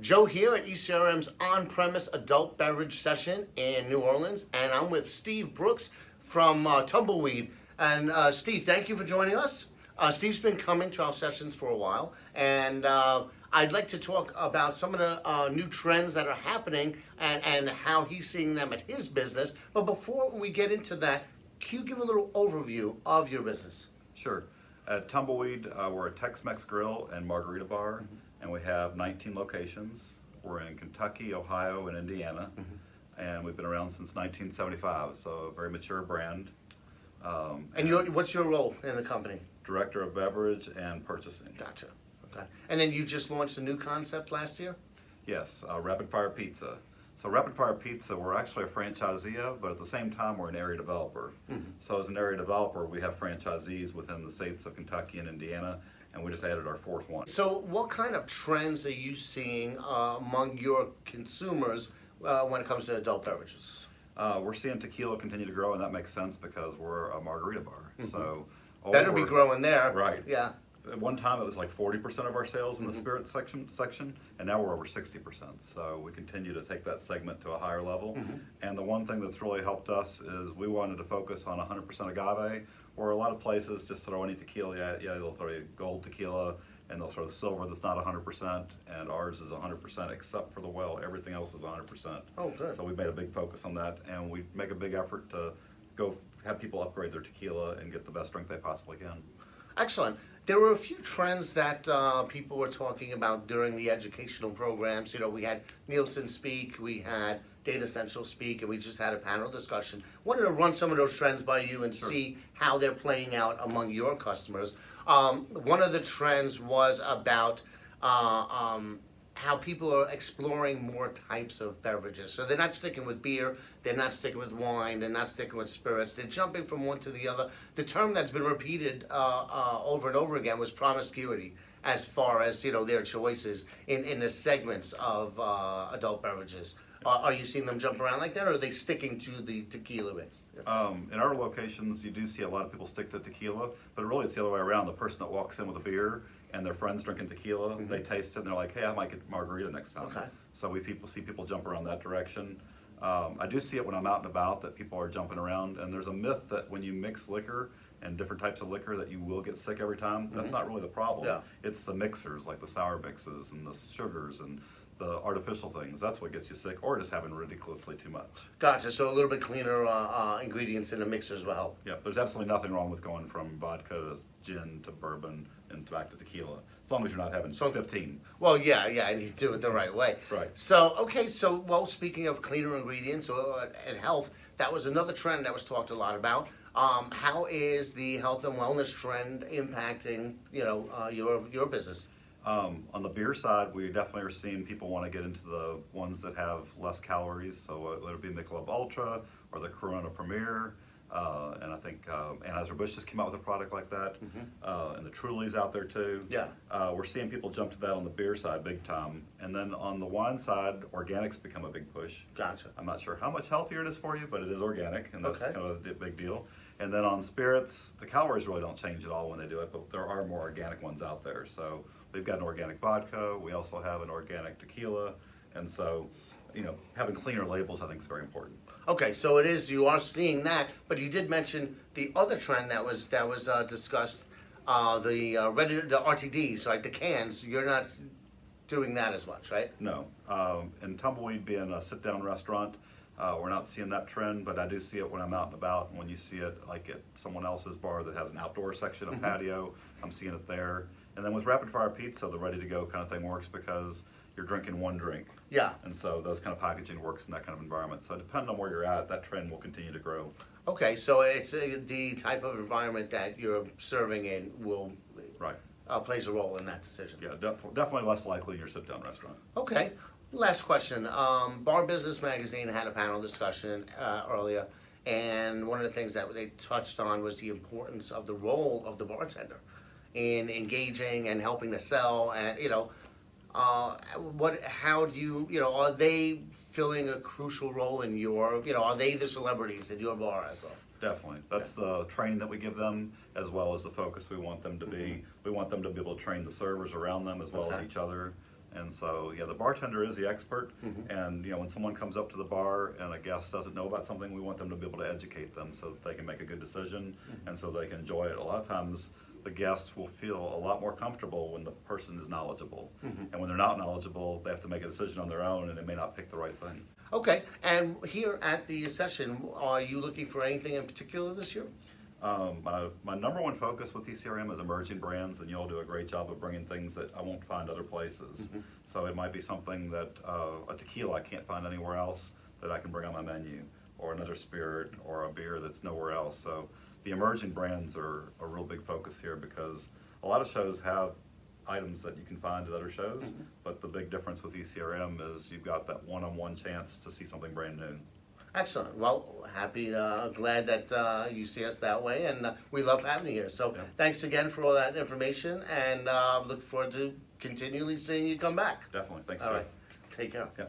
Joe here at ECRM's on-premise adult beverage session in New Orleans, and I'm with Steve Brooks from Tumbleweed. And Steve, thank you for joining us. Steve's been coming to our sessions for a while, and I'd like to talk about some of the new trends that are happening and how he's seeing them at his business. But before we get into that, can you give a little overview of your business? Sure. At Tumbleweed, we're a Tex Mex grill and Margarita bar, and we have 19 locations. We're in Kentucky, Ohio, and Indiana, and we've been around since 1975, so a very mature brand. And what's your role in the company? Director of Beverage and Purchasing. Gotcha. Okay. And then you just launched a new concept last year? Yes, Rapid Fire Pizza. So Rapid Fire Pizza, we're actually a franchisee of, but at the same time, we're an area developer. So as an area developer, we have franchisees within the states of Kentucky and Indiana, and we just added our fourth one. So what kind of trends are you seeing among your consumers when it comes to adult beverages? We're seeing tequila continue to grow, and that makes sense because we're a margarita bar. So Better be growing there. Right. Yeah. At one time, it was like 40% of our sales in the spirit section, and now we're over 60%. So we continue to take that segment to a higher level. And the one thing that's really helped us is we wanted to focus on 100% agave, where a lot of places just throw any tequila at you. They'll throw you gold tequila, and they'll throw the silver that's not 100%, and ours is 100% except for the well. Everything else is 100%. Oh, good. So we made a big focus on that, and we make a big effort to go have people upgrade their tequila and get the best drink they possibly can. Excellent. There were a few trends that people were talking about during the educational programs. You know, we had Nielsen speak, we had Datassential speak, and we just had a panel discussion. Wanted to run some of those trends by you and see how they're playing out among your customers. One of the trends was about how people are exploring more types of beverages. So they're not sticking with beer, they're not sticking with wine, they're not sticking with spirits, they're jumping from one to the other. The term that's been repeated over and over again was promiscuity, as far as, you know, their choices in the segments of adult beverages. Are you seeing them jump around like that, or are they sticking to the tequila base? In our locations, you do see a lot of people stick to tequila, but really it's the other way around. The person that walks in with a beer and their friends drinking tequila, they taste it and they're like, hey, I might get margarita next time. Okay. So we see people jump around that direction. I do see it when I'm out and about that people are jumping around, and there's a myth that when you mix liquor and different types of liquor that you will get sick every time. That's not really the problem. Yeah. It's the mixers, like the sour mixes and the sugars and the artificial things. That's what gets you sick, or just having ridiculously too much. Gotcha. So a little bit cleaner ingredients in the mixers will help. Yeah, there's absolutely nothing wrong with going from vodka to gin to bourbon and back to tequila, as long as you're not having 15. Well, yeah, and you do it the right way. Right. So, okay, well, speaking of cleaner ingredients and health, that was another trend that was talked a lot about. How is the health and wellness trend impacting, you know, your business? On the beer side, we definitely are seeing people want to get into the ones that have less calories. So it'll be Michelob Ultra or the Corona Premier. And I think Anheuser-Busch just came out with a product like that. And the Truly's out there too. Yeah. We're seeing people jump to that on the beer side big time. And then on the wine side, organics become a big push. Gotcha. I'm not sure how much healthier it is for you, but it is organic, and that's Okay. kind of a big deal. And then on spirits, the calories really don't change at all when they do it, but there are more organic ones out there. So we've got an organic vodka. We also have an organic tequila. And so, you know, having cleaner labels, I think, is very important. Okay, so you are seeing that, but you did mention the other trend that was discussed, the RTDs, like the cans. You're not doing that as much, right? No. And Tumbleweed being a sit-down restaurant, we're not seeing that trend, but I do see it when I'm out and about. And when you see it like at someone else's bar that has an outdoor section, a patio, I'm seeing it there. And then with Rapid Fire Pizza, the ready-to-go kind of thing works because you're drinking one drink. Yeah. And so those kind of packaging works in that kind of environment. So depending on where you're at, that trend will continue to grow. Okay, so it's the type of environment that you're serving in will plays a role in that decision. Yeah, definitely less likely in your sit-down restaurant. Okay. Last question. Bar Business Magazine had a panel discussion earlier, and one of the things that they touched on was the importance of the role of the bartender in engaging and helping to sell, and how do you are they filling a crucial role in your, are they the celebrities in your bar as well? Definitely. That's the training that we give them, as well as the focus we want them to be. We want them to be able to train the servers around them as well as each other. And so, yeah, the bartender is the expert, and when someone comes up to the bar and a guest doesn't know about something, we want them to be able to educate them so that they can make a good decision and so they can enjoy it. A lot of times, the guests will feel a lot more comfortable when the person is knowledgeable. And when they're not knowledgeable, they have to make a decision on their own and they may not pick the right thing. Okay, and here at the session, are you looking for anything in particular this year? My number one focus with ECRM is emerging brands, and you'll do a great job of bringing things that I won't find other places. So it might be something that, a tequila I can't find anywhere else that I can bring on my menu, or another spirit, or a beer that's nowhere else. So the emerging brands are a real big focus here because a lot of shows have items that you can find at other shows, but the big difference with ECRM is you've got that one-on-one chance to see something brand new. Excellent. Well, glad that you see us that way, and we love having you here. So thanks again for all that information, and look forward to continually seeing you come back. Definitely. Thanks, All Jay. right. Take care. Yeah.